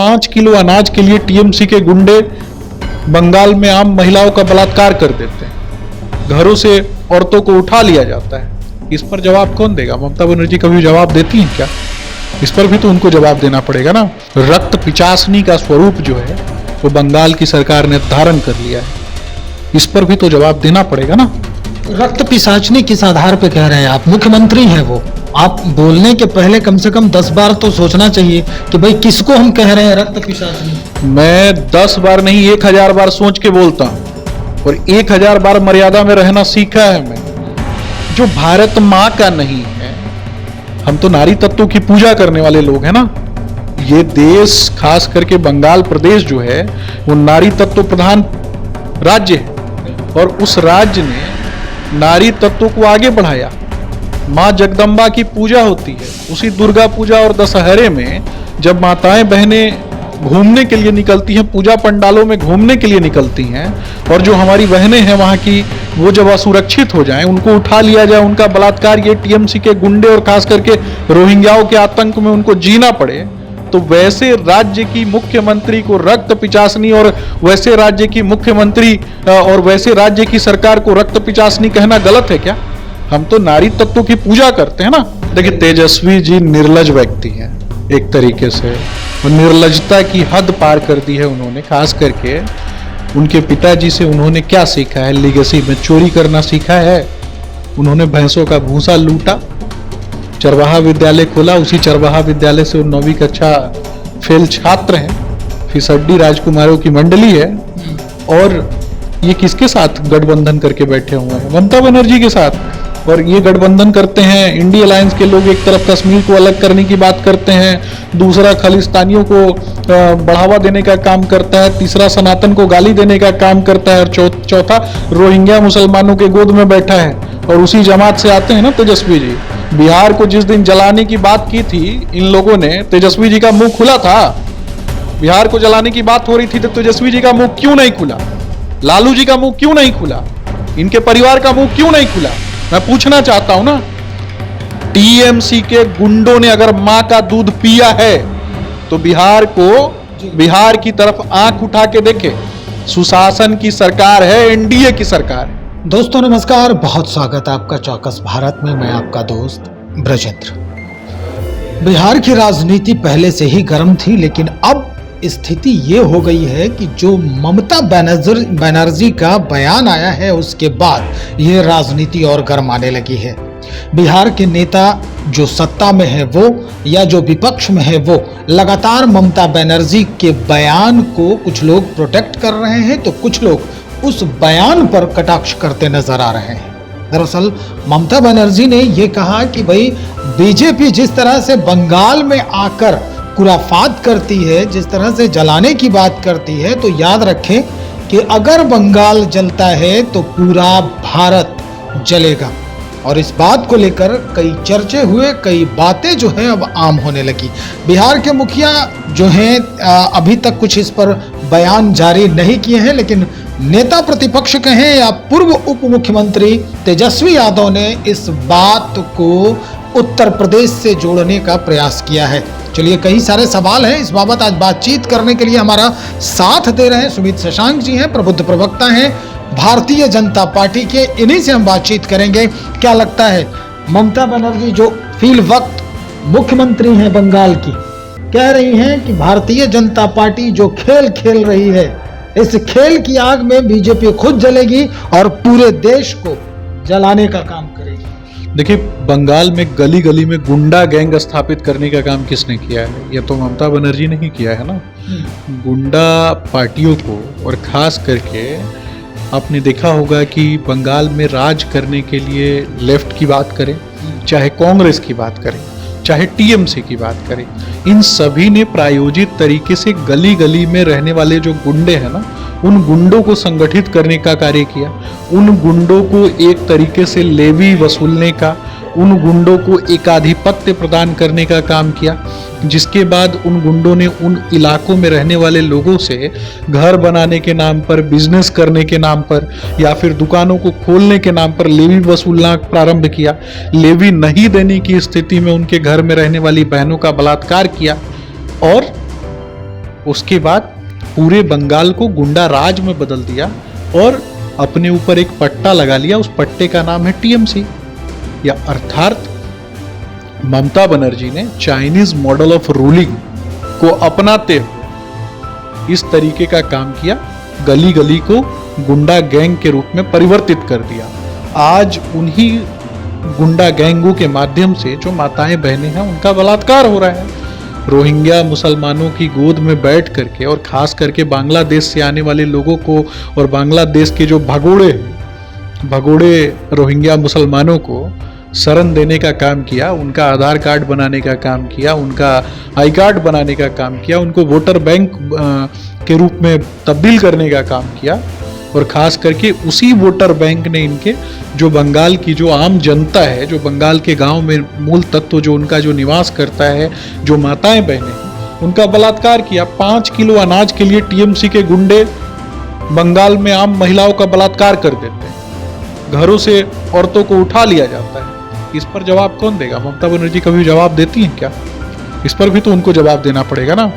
5 kilo अनाज के लिए टीएमसी के गुंडे बंगाल में आम महिलाओं का बलात्कार कर देते हैं, घरों से औरतों को उठा लिया जाता है। इस पर जवाब कौन देगा? ममता बनर्जी कभी जवाब देती हैं क्या? इस पर भी तो उनको जवाब देना पड़ेगा ना। रक्त पिचासनी का स्वरूप जो है वो बंगाल की सरकार ने धारण कर लिया है, इस पर भी तो जवाब देना पड़ेगा ना। रक्त पिशाचनी किस आधार पे कह रहे हैं आप? मुख्यमंत्री हैं वो, आप बोलने के पहले कम से कम 10 बार तो सोचना चाहिए कि भाई किसको हम कह रहे हैं रक्त पिशाचनी। मैं 10 बार नहीं 1000 बार सोच के बोलता हूं और 1000 बार मर्यादा में रहना सीखा है मैं। जो भारत माँ का नहीं है, हम तो नारी तत्वों की पूजा करने वाले लोग हैं ना। ये देश खास करके बंगाल प्रदेश जो है वो नारी तत्व प्रधान राज्य है और उस राज्य ने नारी तत्वों को आगे बढ़ाया। माँ जगदम्बा की पूजा होती है, उसी दुर्गा पूजा और दशहरे में जब माताएं बहनें घूमने के लिए निकलती हैं, पूजा पंडालों में घूमने के लिए निकलती हैं, और जो हमारी बहनें हैं वहाँ की, वो जब असुरक्षित हो जाएं, उनको उठा लिया जाए, उनका बलात्कार ये टीएमसी के गुंडे और खास करके रोहिंग्याओं के आतंक में उनको जीना पड़े, तो वैसे राज्य की मुख्यमंत्री को रक्त पिचासनी और वैसे राज्य की मुख्यमंत्री और वैसे राज्य की सरकार को रक्त पिचासनी कहना गलत है क्या? हम तो नारी तत्वों की पूजा करते हैं ना। देखिए, तेजस्वी जी निर्लज व्यक्ति हैं एक तरीके से, निर्लजता की हद पार कर दी है उन्होंने। खास करके उनके पिताजी से उन्होंने क्या सीखा है? लीगेसी में चोरी करना सीखा है। उन्होंने भैंसों का भूसा लूटा, चरवाहा विद्यालय खोला, उसी चरवाहा विद्यालय से वो 9वीं कक्षा फेल छात्र हैं। फिसड्डी राजकुमारों की मंडली है और ये किसके साथ गठबंधन करके बैठे हुए हैं? ममता बनर्जी के साथ। और ये गठबंधन करते हैं, इंडिया अलायंस के लोग एक तरफ कश्मीर को अलग करने की बात करते हैं, दूसरा खालिस्तानियों को बढ़ावा देने का काम करता है, तीसरा सनातन को गाली देने का काम करता है, और चौथा रोहिंग्या मुसलमानों के गोद में बैठा है। और उसी जमात से आते हैं ना तेजस्वी जी। बिहार को जिस दिन जलाने की बात की थी इन लोगों ने, तेजस्वी जी का मुंह खुला था। बिहार को जलाने की बात हो रही थी तो तेजस्वी जी का मुंह क्यों नहीं खुला? लालू जी का मुंह क्यों नहीं खुला? इनके परिवार का मुंह क्यों नहीं खुला? मैं पूछना चाहता हूं ना। टीएमसी के गुंडों ने अगर मां का दूध पिया है तो बिहार की तरफ आंख उठा के देखे। सुशासन की सरकार है, एनडीए की सरकार है। दोस्तों नमस्कार, बहुत स्वागत है आपका चौकस भारत में। मैं आपका दोस्त ब्रजेंद्र। बिहार की राजनीति पहले से ही गर्म थी, लेकिन अब स्थिति ये हो गई है कि जो ममता बनर्जी का बयान आया है उसके बाद ये राजनीति और गर्म आने लगी है। बिहार के नेता जो सत्ता में है वो या जो विपक्ष में है वो लगातार ममता बनर्जी के बयान को कुछ लोग प्रोटेक्ट कर रहे हैं, तो कुछ लोग उस बयान पर कटाक्ष करते नजर आ रहे हैं। दरअसल ममता बनर्जी ने ये कहा कि भाई बीजेपी जिस तरह से बंगाल में आकर खुराफात करती है, जिस तरह से जलाने की बात करती है, तो याद रखें कि अगर बंगाल जलता है तो पूरा भारत जलेगा। और इस बात को लेकर कई चर्चे हुए, कई बातें जो हैं अब आम होने लगी। बिहार के मुखिया जो हैं अभी तक कुछ इस पर बयान जारी नहीं किए हैं, लेकिन नेता प्रतिपक्ष कहें या पूर्व उप मुख्यमंत्री तेजस्वी यादव ने इस बात को उत्तर प्रदेश से जोड़ने का प्रयास किया है। चलिए, कई सारे सवाल हैं इस बाबत। आज बातचीत करने के लिए हमारा साथ दे रहे हैं सुमित शशांक जी हैं, प्रबुद्ध प्रवक्ता हैं भारतीय जनता पार्टी के। इन्हीं से हम बातचीत करेंगे। क्या लगता है, ममता बनर्जी जो फिल वक्त मुख्यमंत्री हैं बंगाल की, कह रही हैं कि भारतीय जनता पार्टी जो खेल खेल रही है, इस खेल की आग में बीजेपी खुद जलेगी और पूरे देश को जलाने का काम करेगी। देखिए, बंगाल में गली गली में गुंडा गैंग स्थापित करने का काम किसने किया है? ये तो ममता बनर्जी ने ही किया है ना। गुंडा पार्टियों को, और खास करके आपने देखा होगा कि बंगाल में राज करने के लिए लेफ्ट की बात करें, चाहे कांग्रेस की बात करें, चाहे टीएमसी की बात करें, इन सभी ने प्रायोजित तरीके से गली गली में रहने वाले जो गुंडे हैं ना, उन गुंडों को संगठित करने का कार्य किया। उन गुंडों को एक तरीके से लेवी वसूलने का, उन गुंडों को एकाधिपत्य प्रदान करने का काम किया, जिसके बाद उन गुंडों ने उन इलाकों में रहने वाले लोगों से घर बनाने के नाम पर, बिजनेस करने के नाम पर या फिर दुकानों को खोलने के नाम पर लेवी वसूलना प्रारंभ किया। लेवी नहीं देने की स्थिति में उनके घर में रहने वाली बहनों का बलात्कार किया और उसके बाद पूरे बंगाल को गुंडा राज में बदल दिया और अपने ऊपर एक पट्टा लगा लिया। उस पट्टे का नाम है टीएमसी, या अर्थात ममता बनर्जी ने चाइनीज मॉडल ऑफ रूलिंग को अपनाते हुए इस तरीके का काम किया, गली गली को गुंडा गैंग के रूप में परिवर्तित कर दिया। आज उन्हीं गुंडा गैंगों के माध्यम से जो माताएं बहनें हैं उनका बलात्कार हो रहा है। रोहिंग्या मुसलमानों की गोद में बैठ करके और खास करके बांग्लादेश से आने वाले लोगों को और बांग्लादेश के जो भगोड़े रोहिंग्या मुसलमानों को शरण देने का काम किया, उनका आधार कार्ड बनाने का काम किया, उनका आई कार्ड बनाने का काम किया, उनको वोटर बैंक के रूप में तब्दील करने का काम किया। और खास करके उसी वोटर बैंक ने इनके जो बंगाल की जो आम जनता है, जो बंगाल के गांव में मूल तत्व जो उनका जो निवास करता है, जो माताएं बहनें हैं, उनका बलात्कार किया। 5 किलो अनाज के लिए टीएमसी के गुंडे बंगाल में आम महिलाओं का बलात्कार कर देते हैं, घरों से औरतों को उठा लिया जाता है। इस पर जवाब कौन देगा? ममता बनर्जी कभी जवाब देती हैं क्या? इस पर भी तो उनको जवाब देना पड़ेगा ना।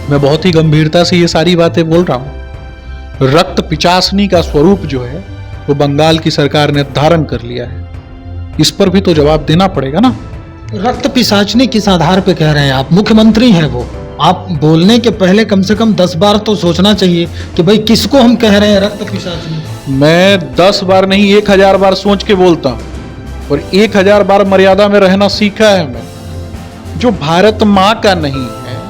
मैं बहुत ही गंभीरता से ये सारी बातें बोल रहा हूं। रक्त पिचासनी का स्वरूप जो है वो बंगाल की सरकार ने धारण कर लिया है, इस पर भी तो जवाब देना पड़ेगा ना। रक्त पिशाचनी किस आधार पे कह रहे हैं आप? मुख्यमंत्री हैं वो, आप बोलने के पहले कम से कम 10 बार तो सोचना चाहिए कि भाई किसको हम कह रहे हैं रक्त पिशाचनी। मैं 10 बार नहीं 1000 बार सोच के बोलता हूं और 1000 बार मर्यादा में रहना सीखा है मैं। जो भारत माँ का नहीं है,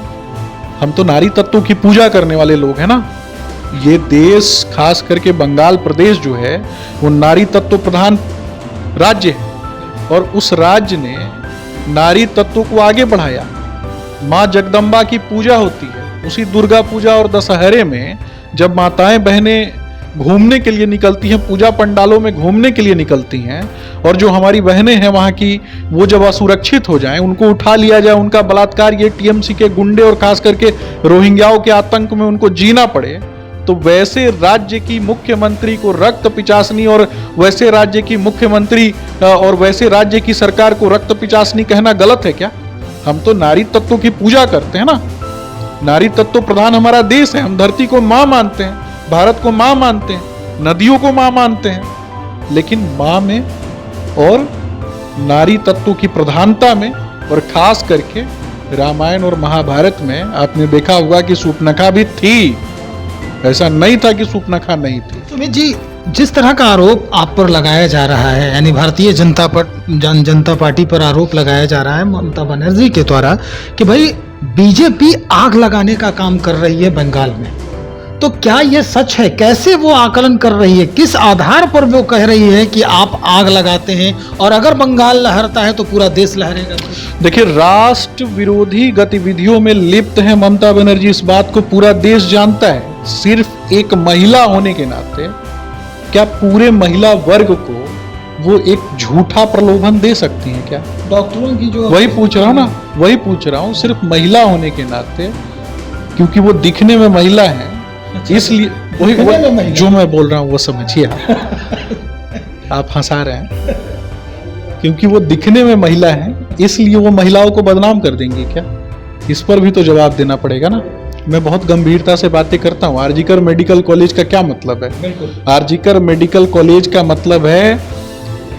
हम तो नारी तत्वों की पूजा करने वाले लोग हैं ना। ये देश खास करके बंगाल प्रदेश जो है वो नारी तत्व प्रधान राज्य है और उस राज्य ने नारी तत्व को आगे बढ़ाया। माँ जगदम्बा की पूजा होती है। उसी दुर्गा पूजा और दशहरे में जब माताएं बहनें घूमने के लिए निकलती हैं, पूजा पंडालों में घूमने के लिए निकलती हैं, और जो हमारी बहनें हैं वहाँ की, वो जब असुरक्षित हो जाएं, उनको उठा लिया जाए, उनका बलात्कार ये टीएमसी के गुंडे और खास करके रोहिंग्याओं के आतंक में उनको जीना पड़े, तो वैसे राज्य की मुख्यमंत्री को रक्त पिचासनी और वैसे राज्य की मुख्यमंत्री और वैसे राज्य की सरकार को रक्त पिचासनी कहना गलत है क्या? हम तो नारी तत्वों की पूजा करते हैं ना। नारी तत्व प्रधान हमारा देश है। हम धरती को मां मानते हैं, भारत को मां मानते हैं, नदियों को मां मानते हैं, लेकिन मां में और नारी तत्व की प्रधानता में और खास करके रामायण और महाभारत में आपने देखा होगा कि सूर्पनखा भी थी। ऐसा नहीं था कि सूर्पनखा नहीं थी। सुमित जी, जिस तरह का आरोप आप पर लगाया जा रहा है, यानी भारतीय जनता पार्टी पर आरोप लगाया जा रहा है ममता बनर्जी के द्वारा कि भाई बीजेपी आग लगाने का काम कर रही है बंगाल में, तो क्या ये सच है? कैसे वो आकलन कर रही है? किस आधार पर वो कह रही है कि आप आग लगाते हैं और अगर बंगाल लहरता है तो पूरा देश लहरेगा? देखिए, राष्ट्र विरोधी गतिविधियों में लिप्त है ममता बनर्जी, इस बात को पूरा देश जानता है। सिर्फ एक महिला होने के नाते क्या पूरे महिला वर्ग को वो एक झूठा प्रलोभन दे सकती हैं क्या? डॉक्टरों की जो, वही पूछ रहा हूं ना, वही पूछ रहा हूं। सिर्फ महिला होने के नाते, क्योंकि वो दिखने में महिला है, इसलिए वही जो मैं बोल रहा हूं वो समझिए आप हंसा रहे हैं। क्योंकि वो दिखने में महिला है इसलिए वो महिलाओं को बदनाम कर देंगी क्या? इस पर भी तो जवाब देना पड़ेगा ना। मैं बहुत गंभीरता से बातें करता हूं। आरजीकर मेडिकल कॉलेज का क्या मतलब है? आरजीकर मेडिकल कॉलेज का मतलब है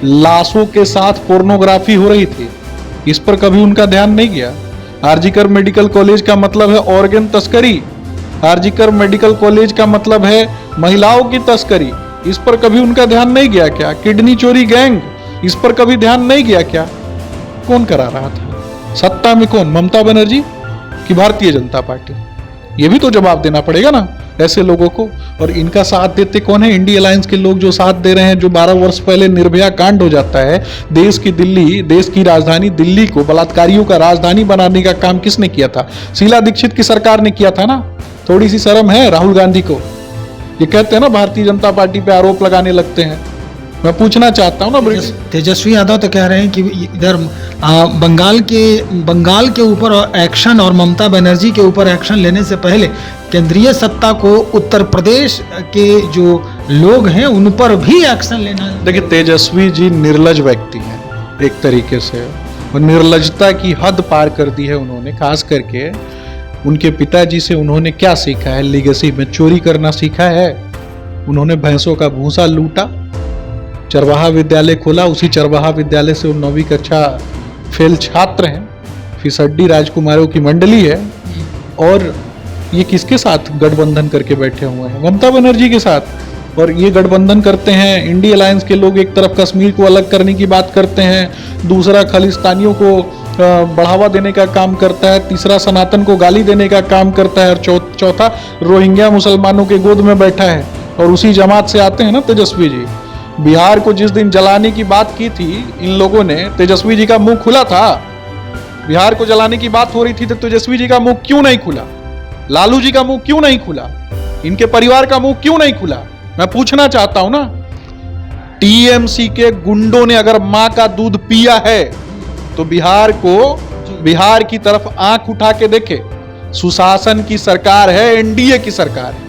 लाशों के साथ पोर्नोग्राफी हो रही थी, इस पर कभी उनका ध्यान नहीं गया। आरजीकर मेडिकल कॉलेज का मतलब है ऑर्गन तस्करी। आरजीकर मेडिकल कॉलेज का मतलब है महिलाओं की तस्करी, इस पर कभी उनका ध्यान नहीं गया क्या? किडनी चोरी गैंग, इस पर कभी ध्यान नहीं गया क्या? कौन करा रहा था? सत्ता में कौन? ममता बनर्जी कि भारतीय जनता पार्टी? ये भी तो जवाब देना पड़ेगा ना ऐसे लोगों को। और इनका साथ देते कौन है? इंडी अलायंस के लोग जो साथ दे रहे हैं। जो 12 वर्ष पहले निर्भया कांड हो जाता है, देश की राजधानी दिल्ली को बलात्कारियों का राजधानी बनाने का काम किसने किया था? शीला दीक्षित की सरकार ने किया था ना। थोड़ी सी शर्म है राहुल गांधी को? ये कहते हैं ना भारतीय जनता पार्टी पे आरोप लगाने लगते हैं। मैं पूछना चाहता हूँ ना, तेजस्वी यादव तो कह रहे हैं कि इधर बंगाल के ऊपर एक्शन और ममता बनर्जी के ऊपर एक्शन लेने से पहले केंद्रीय सत्ता को उत्तर प्रदेश के जो लोग हैं उन पर भी एक्शन लेना। देखिए, तेजस्वी जी निर्लज व्यक्ति हैं एक तरीके से, और निर्लजता की हद पार कर दी है उन्होंने। खास करके उनके पिताजी से उन्होंने क्या सीखा है? लीगेसी में चोरी करना सीखा है। उन्होंने भैंसों का भूसा लूटा, चरवाहा विद्यालय खोला, उसी चरवाहा विद्यालय से 9वीं कक्षा फेल छात्र हैं। फिसड्डी राजकुमारों की मंडली है और ये किसके साथ गठबंधन करके बैठे हुए हैं? ममता बनर्जी के साथ। और ये गठबंधन करते हैं, इंडी अलायंस के लोग एक तरफ कश्मीर को अलग करने की बात करते हैं, दूसरा खालिस्तानियों को बढ़ावा देने का काम करता है, तीसरा सनातन को गाली देने का काम करता है, और चौथा रोहिंग्या मुसलमानों के गोद में बैठा है। और उसी जमात से आते हैं ना तेजस्वी जी। बिहार को जिस दिन जलाने की बात की थी इन लोगों ने, तेजस्वी जी का मुंह खुला था। बिहार को जलाने की बात हो रही थी तो तेजस्वी जी का मुंह क्यों नहीं खुला? लालू जी का मुंह क्यों नहीं खुला? इनके परिवार का मुंह क्यों नहीं खुला? मैं पूछना चाहता हूं ना। टीएमसी के गुंडों ने अगर मां का दूध पिया है तो बिहार की तरफ आंख उठा के देखे। सुशासन की सरकार है, एनडीए की सरकार है।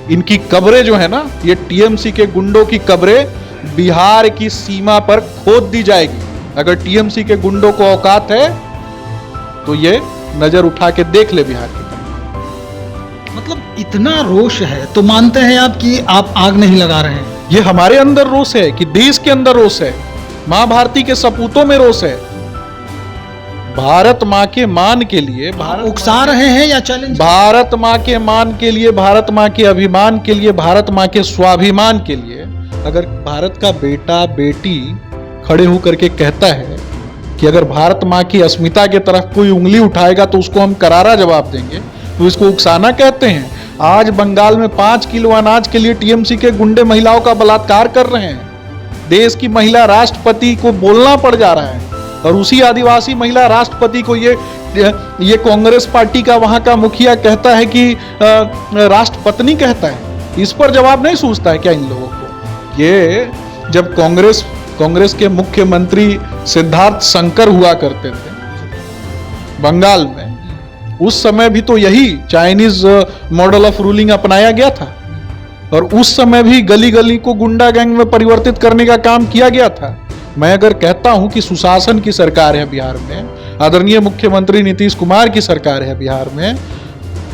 इनकी कब्रें जो है ना, ये टीएमसी के गुंडों की कब्रें बिहार की सीमा पर खोद दी जाएगी। अगर टीएमसी के गुंडों को औकात है तो ये नजर उठा के देख ले बिहार की तरफ। मतलब इतना रोष है तो मानते हैं आप कि आप आग नहीं लगा रहे हैं? ये हमारे अंदर रोष है कि देश के अंदर रोष है, मां भारती के सपूतों में रोष है। भारत मां के मान के लिए उकसा रहे हैं या चैलेंज? भारत मां के मान के लिए, भारत मां के अभिमान के लिए, भारत मां के स्वाभिमान के लिए अगर भारत का बेटा बेटी खड़े होकर के कहता है कि अगर भारत मां की अस्मिता के तरफ कोई उंगली उठाएगा तो उसको हम करारा जवाब देंगे, तो इसको उकसाना कहते हैं। आज बंगाल में 5 किलो अनाज के लिए टीएमसी के गुंडे महिलाओं का बलात्कार कर रहे हैं। देश की महिला राष्ट्रपति को बोलना पड़ जा रहा है, और उसी आदिवासी महिला राष्ट्रपति को ये कांग्रेस पार्टी का वहां का मुखिया कहता है कि राष्ट्रपत्नी कहता है। इस पर जवाब नहीं सूझता है क्या इन लोगों को? ये जब कांग्रेस के मुख्यमंत्री सिद्धार्थ शंकर हुआ करते थे बंगाल में, उस समय भी तो यही चाइनीज मॉडल ऑफ रूलिंग अपनाया गया था, और उस समय भी गली गली को गुंडा गैंग में परिवर्तित करने का काम किया गया था। मैं अगर कहता हूं कि सुशासन की सरकार है बिहार में, आदरणीय मुख्यमंत्री नीतीश कुमार की सरकार है बिहार में,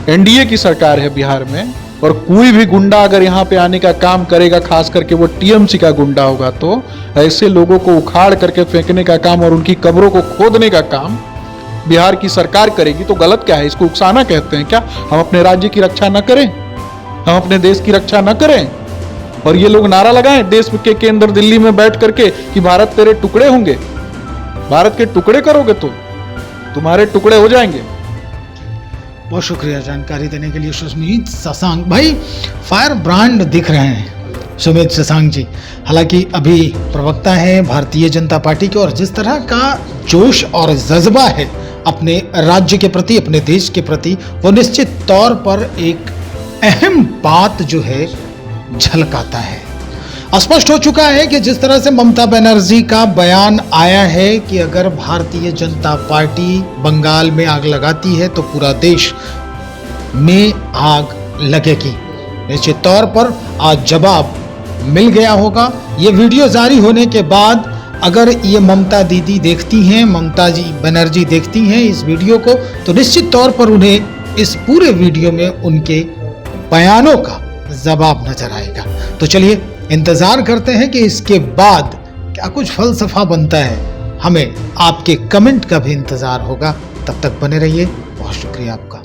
एनडीए की सरकार है बिहार में, और कोई भी गुंडा अगर यहां पे आने का काम करेगा, खास करके वो टीएमसी का गुंडा होगा, तो ऐसे लोगों को उखाड़ करके फेंकने का काम और उनकी कब्रों को खोदने का काम बिहार की सरकार करेगी। तो गलत क्या है? इसको उकसाना कहते हैं क्या? हम अपने राज्य की रक्षा न करें, हम अपने देश की रक्षा न करें, और ये लोग नारा लगाएं देश के केंद्र दिल्ली में बैठ करके कि भारत तेरे टुकड़े होंगे। भारत के टुकड़े करोगे तो तुम्हारे टुकड़े हो जाएंगे। बहुत शुक्रिया जानकारी देने के लिए सुमित शशांक भाई। फायर ब्रांड दिख रहे हैं सुमित शशांक जी, हालांकि अभी प्रवक्ता है भारतीय जनता पार्टी के, और जिस तरह का जोश और जज्बा है अपने राज्य के प्रति, अपने देश के प्रति, वो निश्चित तौर पर एक अहम बात जो है झलकाता है। स्पष्ट हो चुका है कि जिस तरह से ममता बनर्जी का बयान आया है कि अगर भारतीय जनता पार्टी बंगाल में आग लगाती है तो पूरा देश में आग लगेगी, निश्चित तौर पर आज जवाब मिल गया होगा। ये वीडियो जारी होने के बाद अगर ये ममता दीदी देखती हैं, ममता जी बनर्जी देखती हैं इस वीडियो को, तो निश्चित तौर पर उन्हें इस पूरे वीडियो में उनके बयानों का जवाब नजर आएगा। तो चलिए इंतजार करते हैं कि इसके बाद क्या कुछ फलसफा बनता है। हमें आपके कमेंट का भी इंतजार होगा। तब तक बने रहिए। बहुत शुक्रिया आपका।